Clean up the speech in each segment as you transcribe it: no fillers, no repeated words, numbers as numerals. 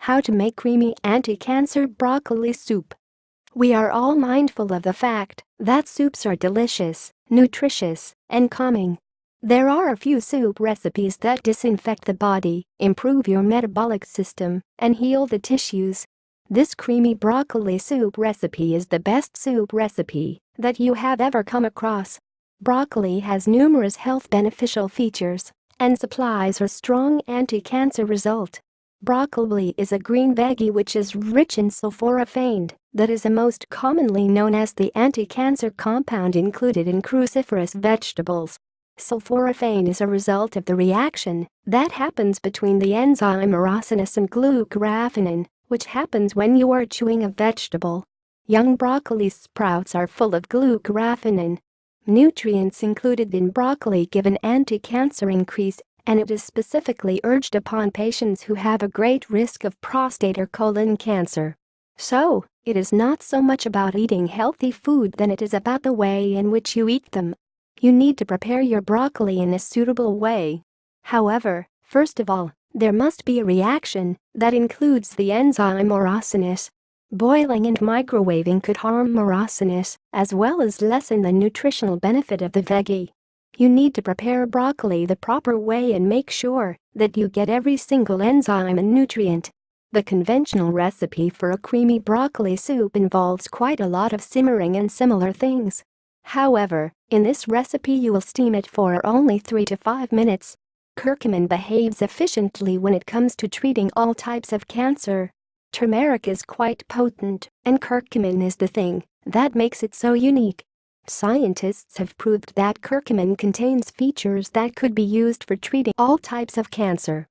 How to make creamy anti-cancer broccoli soup. We are all mindful of the fact that soups are delicious, nutritious, and calming. There are a few soup recipes that disinfect the body, improve your metabolic system, and heal the tissues. This creamy broccoli soup recipe is the best soup recipe that you have ever come across. Broccoli has numerous health beneficial features and supplies a strong anti-cancer result. Broccoli is a green veggie which is rich in sulforaphane, that is the most commonly known as the anti-cancer compound included in cruciferous vegetables. Sulforaphane is a result of the reaction that happens between the enzyme myrosinase and glucoraphanin, which happens when you are chewing a vegetable. Young broccoli sprouts are full of glucoraphanin. Nutrients included in broccoli give an anti-cancer increase, and it is specifically urged upon patients who have a great risk of prostate or colon cancer. So, it is not so much about eating healthy food than it is about the way in which you eat them. You need to prepare your broccoli in a suitable way. However, first of all, there must be a reaction that includes the enzyme myrosinase. Boiling and microwaving could harm myrosinase, as well as lessen the nutritional benefit of the veggie. You need to prepare broccoli the proper way and make sure that you get every single enzyme and nutrient. The conventional recipe for a creamy broccoli soup involves quite a lot of simmering and similar things. However, in this recipe you will steam it for only 3 to 5 minutes. Curcumin behaves efficiently when it comes to treating all types of cancer. Turmeric is quite potent, and curcumin is the thing that makes it so unique. Scientists have proved that curcumin contains features that could be used for treating all types of cancer.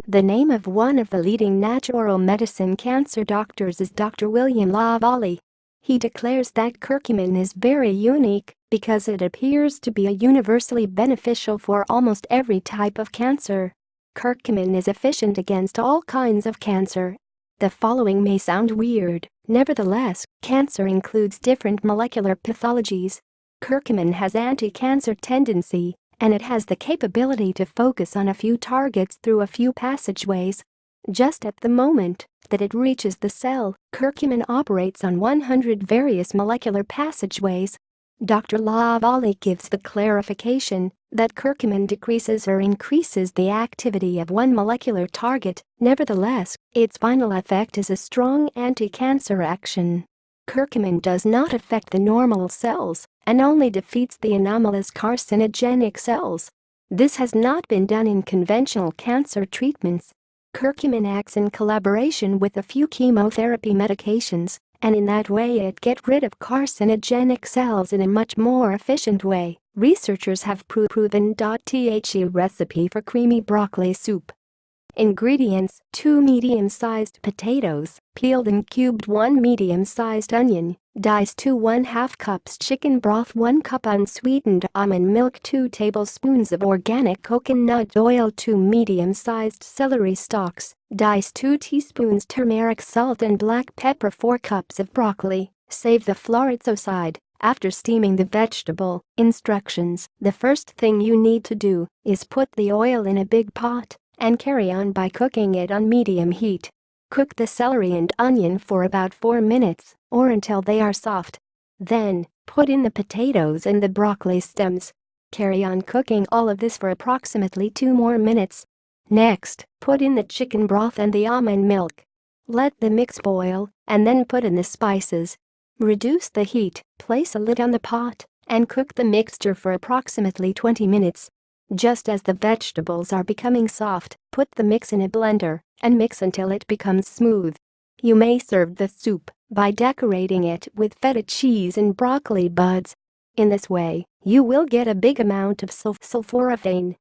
The name of one of the leading natural medicine cancer doctors is Dr. William Lavallee. He declares that curcumin is very unique because it appears to be universally beneficial for almost every type of cancer. Curcumin is efficient against all kinds of cancer. The following may sound weird, nevertheless, cancer includes different molecular pathologies. Curcumin has anti-cancer tendency, and it has the capability to focus on a few targets through a few passageways. Just at the moment that it reaches the cell, curcumin operates on 100 various molecular passageways. Dr. Lavallee gives the clarification that curcumin decreases or increases the activity of one molecular target, nevertheless, its final effect is a strong anti-cancer action. Curcumin does not affect the normal cells and only defeats the anomalous carcinogenic cells. This has not been done in conventional cancer treatments. Curcumin acts in collaboration with a few chemotherapy medications, and in that way it gets rid of carcinogenic cells in a much more efficient way. Researchers have proven. The recipe for creamy broccoli soup. Ingredients: 2 medium-sized potatoes, peeled and cubed, 1 medium-sized onion, diced, 2 1/2 cups chicken broth, 1 cup unsweetened almond milk, 2 tablespoons of organic coconut oil, 2 medium-sized celery stalks, diced, 2 teaspoons turmeric, salt and black pepper, 4 cups of broccoli. Save the florets aside. After steaming the vegetable. Instructions: the first thing you need to do is put the oil in a big pot and carry on by cooking it on medium heat. Cook the celery and onion for about 4 minutes or until they are soft. Then, put in the potatoes and the broccoli stems. Carry on cooking all of this for approximately 2 more minutes. Next, put in the chicken broth and the almond milk. Let the mix boil and then put in the spices. Reduce the heat, place a lid on the pot, and cook the mixture for approximately 20 minutes. Just as the vegetables are becoming soft, put the mix in a blender and mix until it becomes smooth. You may serve the soup by decorating it with feta cheese and broccoli buds. In this way, you will get a big amount of sulforaphane